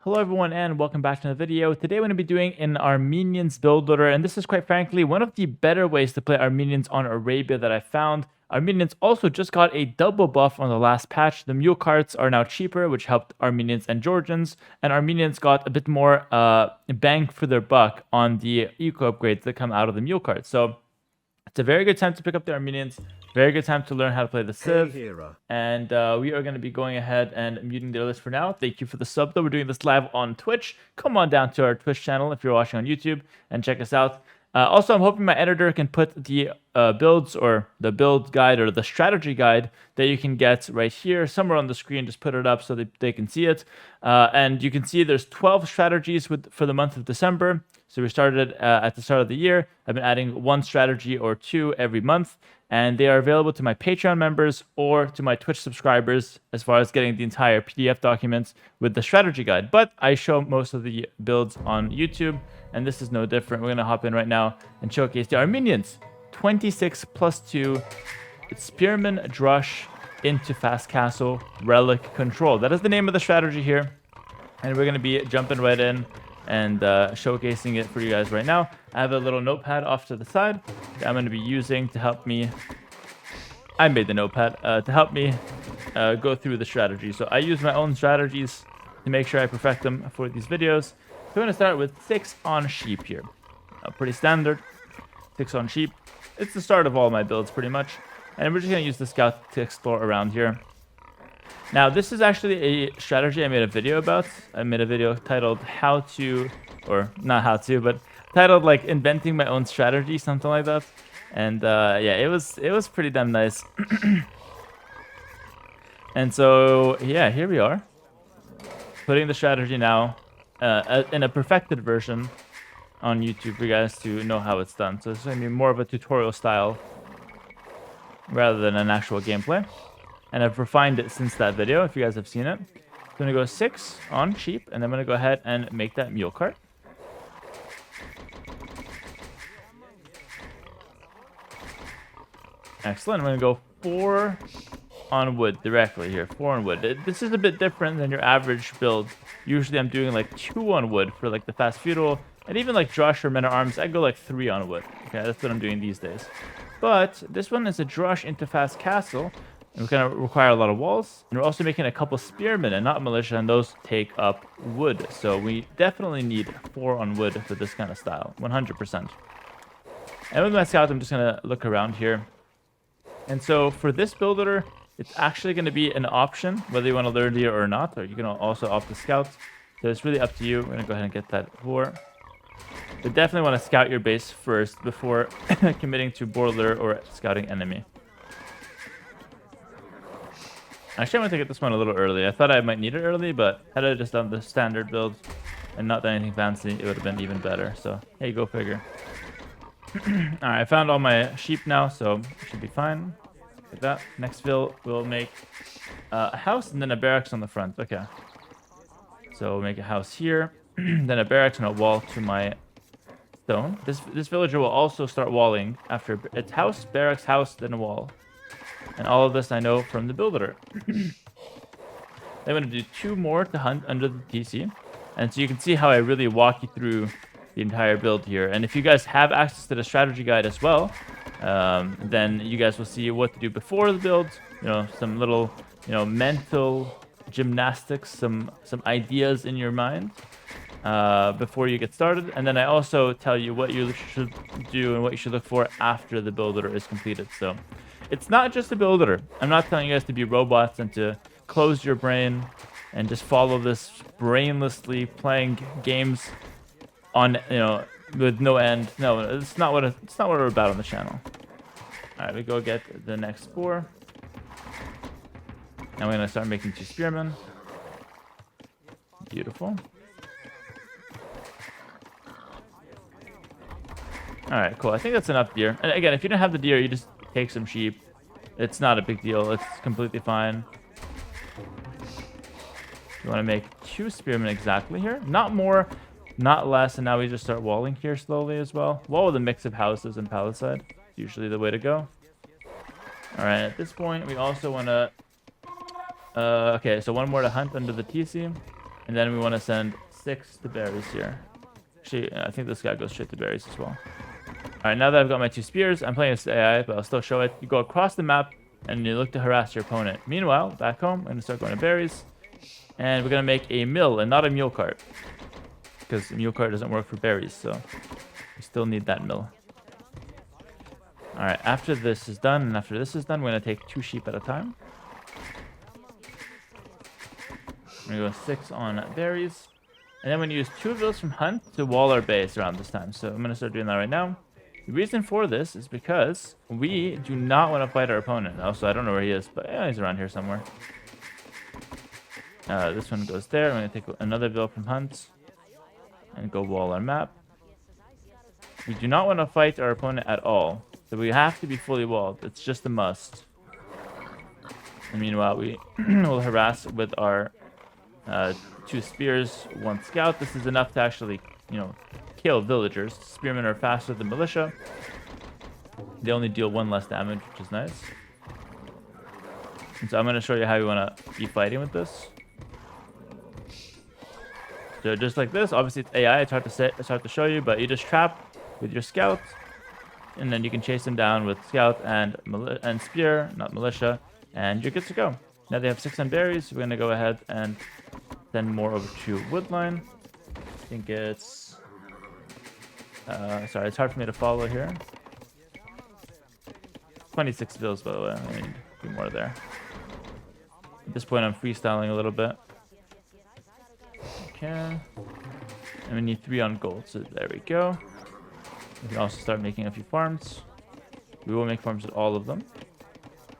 Hello everyone and welcome back to the video. Today we're going to be doing an Armenians build loader, and this is quite frankly one of the better ways to play Armenians on Arabia that I found. Armenians also just got a double buff on the last patch. The mule carts are now cheaper, which helped Armenians and Georgians, and Armenians got a bit more bang for their buck on the eco upgrades that come out of the mule carts. So it's a very good time to pick up the Armenians. Very good time to learn how to play the Civ. Hey, Hera. And we are going to be going ahead and muting their list for now. Thank you for the sub, though. We're doing this live on Twitch. Come on down to our Twitch channel if you're watching on YouTube and check us out. Also, I'm hoping my editor can put the builds or the build guide or the strategy guide that you can get right here somewhere on the screen. Just put it up so that they can see it. And you can see there's 12 strategies for the month of December. So we started at the start of the year. I've been adding one strategy or two every month, and they are available to my Patreon members or to my Twitch subscribers as far as getting the entire PDF documents with the strategy guide. But I show most of the builds on YouTube, and this is no different. We're going to hop in right now and showcase the Armenians. 26+2, it's Spearman Drush into Fast Castle Relic Control. That is the name of the strategy here, and we're going to be jumping right in and showcasing it for you guys right now. I have a little notepad off to the side that I'm going to be using to help me. I made the notepad to help me go through the strategy. So I use my own strategies to make sure I perfect them for these videos. So we're going to start with 6 on sheep here. Pretty standard. 6 on sheep. It's the start of all my builds pretty much. And we're just going to use the scout to explore around here. Now, this is actually a strategy I made a video about. I made a video titled how to, or not how to, but titled like inventing my own strategy, something like that. And yeah, it was pretty damn nice. And so, yeah, here we are. Putting the strategy now in a perfected version on YouTube for you guys to know how it's done. So it's going to be more of a tutorial style rather than an actual gameplay. And I've refined it since that video, if you guys have seen it. I'm going to go 6 on sheep, and I'm going to go ahead and make that mule cart. Excellent. I'm going to go 4 on wood directly here. 4 on wood. This is a bit different than your average build. Usually I'm doing like 2 on wood for like the fast feudal, and even like Drush or Men at Arms, I go like 3 on wood. Okay, that's what I'm doing these days. But this one is a Drush into Fast Castle. And we're going to require a lot of walls. And we're also making a couple spearmen and not militia, and those take up wood. So we definitely need 4 on wood for this kind of style, 100%. And with my scout, I'm just going to look around here. And so for this builder, it's actually going to be an option, whether you want to learn here or not, or you can also opt to scout. So it's really up to you. We're going to go ahead and get that 4. But definitely want to scout your base first before committing to border or scouting enemy. Actually, I want to get this one a little early. I thought I might need it early, but had I just done the standard build and not done anything fancy, it would have been even better. So, hey, go figure. Alright, I found all my sheep now, so it should be fine. Like that. Next build, we'll make a house and then a barracks on the front. Okay. So we'll make a house here, then a barracks and a wall to my stone. This villager will also start walling after its house, barracks, house, then a wall. And all of this I know from the builder. Then I'm going to do 2 more to hunt under the TC. And so you can see how I really walk you through the entire build here. And if you guys have access to the strategy guide as well, then you guys will see what to do before the build. You know, some little, mental gymnastics, some ideas in your mind before you get started. And then I also tell you what you should do and what you should look for after the builder is completed. So it's not just a builder. I'm not telling you guys to be robots and to close your brain and just follow this brainlessly playing games on, with no end. No, it's not what we're about on the channel. All right, we go get the next spore. Now we're gonna start making 2 spearmen. Beautiful. All right, cool. I think that's enough deer. And again, if you don't have the deer, you just take some sheep. It's not a big deal. It's completely fine. You want to make 2 spearmen exactly here. Not more, not less. And now we just start walling here slowly as well. Wall with a mix of houses and palisade. Usually the way to go. All right, at this point, we also want to... okay, so 1 more to hunt under the TC. And then we want to send 6 to berries here. Actually, I think this guy goes straight to berries as well. Alright, now that I've got my 2 spears, I'm playing as AI, but I'll still show it. You go across the map, and you look to harass your opponent. Meanwhile, back home, I'm going to start going to berries. And we're going to make a mill and not a mule cart. Because a mule cart doesn't work for berries, so we still need that mill. Alright, after this is done, and after this is done, we're going to take 2 sheep at a time. We're going to go 6 on berries. And then we're going to use 2 of those from hunt to wall our base around this time. So I'm going to start doing that right now. The reason for this is because we do not want to fight our opponent. Also, I don't know where he is, but yeah, he's around here somewhere. This one goes there. I'm going to take another bill from hunt and go wall our map. We do not want to fight our opponent at all. So we have to be fully walled. It's just a must. And meanwhile, we will harass with our 2 spears, 1 scout. This is enough to actually, kill villagers. Spearmen are faster than militia. They only deal 1 less damage, which is nice. And so I'm going to show you how you want to be fighting with this. So just like this, obviously it's AI, it's hard to show you, but you just trap with your scout, and then you can chase them down with scout and spear, not militia, and you're good to go. Now they have 6 on berries, so we're going to go ahead and send more over to woodline. I think it's... sorry, it's hard for me to follow here. 26 bills, by the way. I need a few more there. At this point, I'm freestyling a little bit. Okay. And we need 3 on gold, so there we go. We can also start making a few farms. We will make farms with all of them.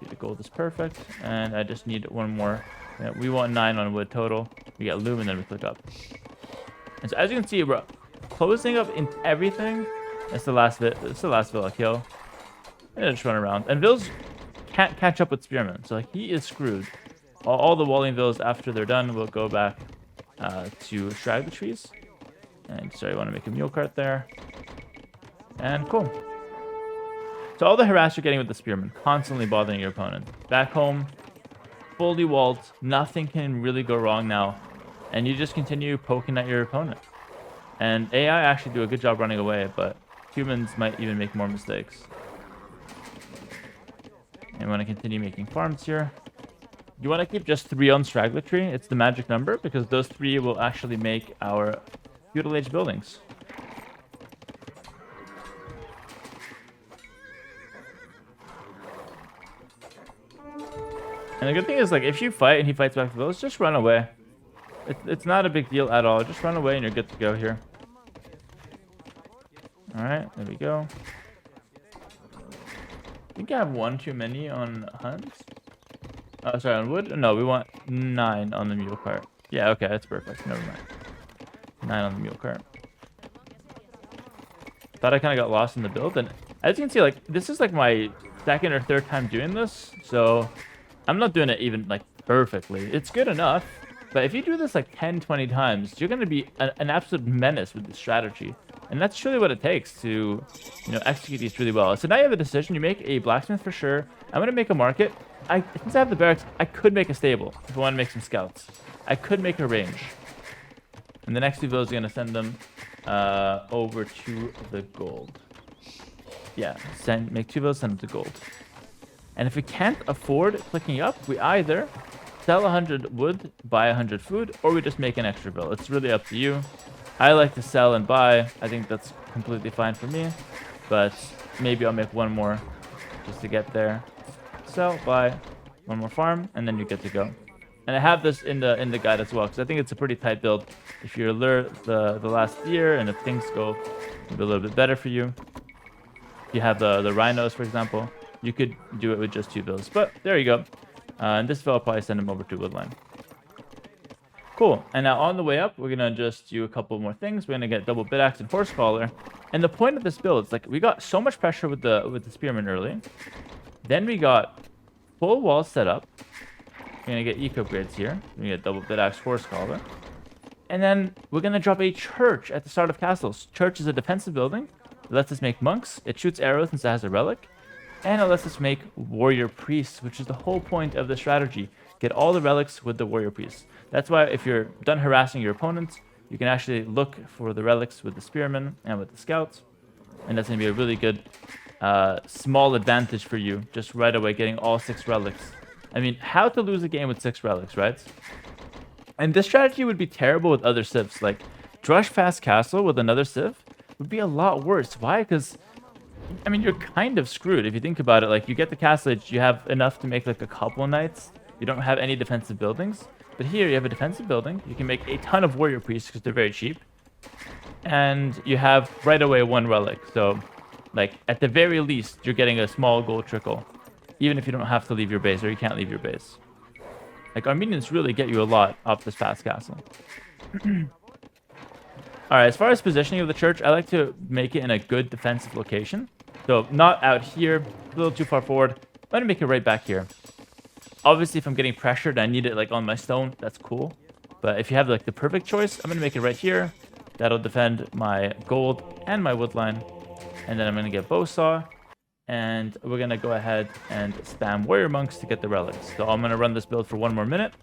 The gold is perfect. And I just need 1 more. Yeah, we want 9 on wood total. We get loom, and then we click up. And so as you can see, we're closing up in everything. It's the last Villa kill. And just run around. And Vills can't catch up with Spearmen, so like, he is screwed. All the walling Vills after they're done will go back to strag the trees. And sorry, I want to make a mule cart there. And cool. So all the harass you're getting with the Spearmen, constantly bothering your opponent. Back home, fully walled, nothing can really go wrong now. And you just continue poking at your opponent. And AI actually do a good job running away, but humans might even make more mistakes. And we want to continue making farms here. You want to keep just 3 on straggler tree. It's the magic number because those 3 will actually make our feudal age buildings. And the good thing is, like, if you fight and he fights back to those, just run away. It's not a big deal at all. Just run away and you're good to go here. Alright, there we go. I think I have 1 too many on hunts. Oh, sorry, on wood? No, we want 9 on the mule cart. Yeah, okay, that's perfect. Never mind. 9 on the mule cart. Thought I kind of got lost in the build. And as you can see, like, this is like my 2nd or 3rd time doing this. So I'm not doing it even like perfectly. It's good enough. But if you do this like 10, 20 times, you're going to be an absolute menace with this strategy. And that's truly what it takes to, execute these really well. So now you have a decision. You make a blacksmith for sure. I'm going to make a market. Since I have the barracks, I could make a stable if I want to make some scouts. I could make a range. And the next 2 villas are going to send them over to the gold. Yeah, make 2 villas, send them to gold. And if we can't afford clicking up, we either sell 100 wood, buy 100 food, or we just make an extra bill. It's really up to you. I like to sell and buy. I think that's completely fine for me. But maybe I'll make 1 more just to get there. Sell, buy, 1 more farm, and then you get to go. And I have this in the guide as well, because I think it's a pretty tight build. If you alert the last year, and if things go maybe a little bit better for you, if you have the rhinos, for example, you could do it with just 2 builds. But there you go. And this bill, I'll probably send them over to woodline. Cool. And now on the way up, we're going to just do a couple more things. We're going to get double bit axe and horse collar. And the point of this build is, like, we got so much pressure with the spearmen early. Then we got full walls set up. We're going to get eco upgrades here. We're going to get double bit axe, horse collar. And then we're going to drop a church at the start of castles. Church is a defensive building. It lets us make monks. It shoots arrows since it has a relic. And it lets us make warrior priests, which is the whole point of the strategy. Get all the relics with the warrior priests. That's why if you're done harassing your opponents, you can actually look for the relics with the spearmen and with the scouts. And that's going to be a really good small advantage for you, just right away getting all 6 relics. I mean, how to lose a game with 6 relics, right? And this strategy would be terrible with other civs. Like, Drush Fast Castle with another civ would be a lot worse. Why? Because, I mean, you're kind of screwed if you think about it. Like, you get the castle age, you have enough to make like a couple knights. You don't have any defensive buildings. But here you have a defensive building. You can make a ton of warrior priests because they're very cheap. And you have right away 1 relic. So, like, at the very least, you're getting a small gold trickle. Even if you don't have to leave your base, or you can't leave your base. Like, Armenians really get you a lot off this fast castle. Alright, as far as positioning of the church, I like to make it in a good defensive location. So, not out here, a little too far forward. I'm going to make it right back here. Obviously, if I'm getting pressured, I need it, like, on my stone. That's cool. But if you have, like, the perfect choice, I'm going to make it right here. That'll defend my gold and my wood line. And then I'm going to get bowsaw. And we're going to go ahead and spam warrior monks to get the relics. So I'm going to run this build for 1 more minute.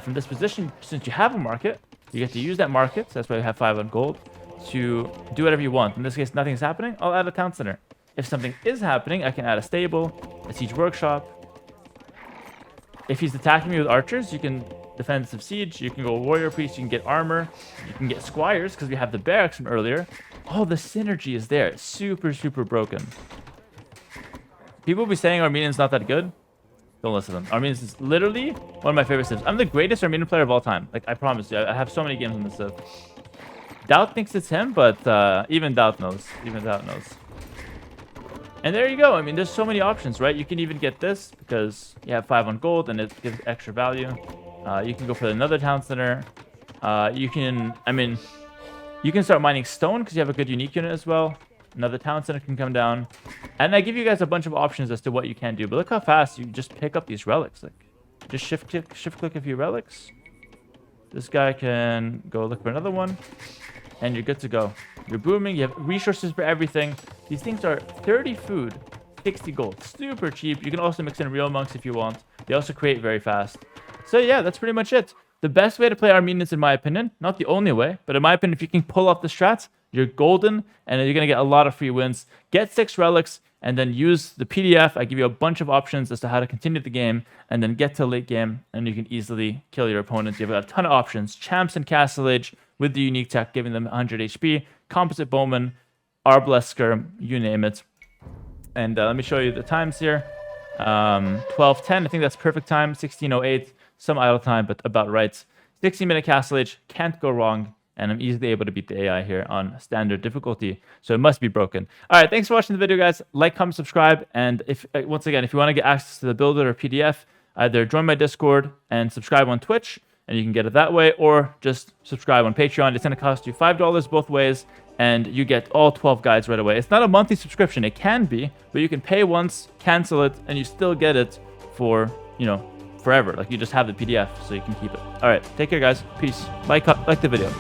From this position, since you have a market, you get to use that market. So that's why we have 5 on gold. To do whatever you want. In this case, nothing's happening. I'll add a town center. If something is happening, I can add a stable, a siege workshop. If he's attacking me with archers, you can defensive siege. You can go warrior priest. You can get armor. You can get squires because we have the barracks from earlier. Oh, the synergy is there. It's super, super broken. People will be saying Armenians not that good. Don't listen to them. Armenians is literally one of my favorite civs. I'm the greatest Armenian player of all time. Like, I promise you. I have so many games on this civ. Doubt thinks it's him, but even Doubt knows. Even Doubt knows. And there you go. I mean, there's so many options, right? You can even get this because you have 5 on gold and it gives extra value. You can go for another town center. You can, I mean, you can start mining stone because you have a good unique unit as well. Another town center can come down. And I give you guys a bunch of options as to what you can do. But look how fast you just pick up these relics. Like, just shift click a few relics. This guy can go look for another one. And you're good to go. You're booming. You have resources for everything. These things are 30 food, 60 gold. Super cheap. You can also mix in real monks if you want. They also create very fast. So yeah, that's pretty much it. The best way to play Armenians, in my opinion, not the only way, but in my opinion, if you can pull off the strats, you're golden, and you're going to get a lot of free wins. Get 6 relics, and then use the PDF. I give you a bunch of options as to how to continue the game, and then get to late game, and you can easily kill your opponents. You've got a ton of options. Champs and Castle Age with the unique tech, giving them 100 HP. Composite Bowman, Arblesker, you name it. And let me show you the times here. 12:10, I think that's perfect time. 16:08, some idle time, but about right. 60-minute Castle Age, can't go wrong. And I'm easily able to beat the AI here on standard difficulty. So it must be broken. All right, thanks for watching the video, guys. Like, comment, subscribe. And if once again, if you want to get access to the builder or PDF, either join my Discord and subscribe on Twitch, and you can get it that way, or just subscribe on Patreon. It's going to cost you $5 both ways, and you get all 12 guides right away. It's not a monthly subscription. It can be, but you can pay once, cancel it, and you still get it for, you know, forever. Like, you just have the PDF, so you can keep it. All right, take care, guys. Peace. Like the video.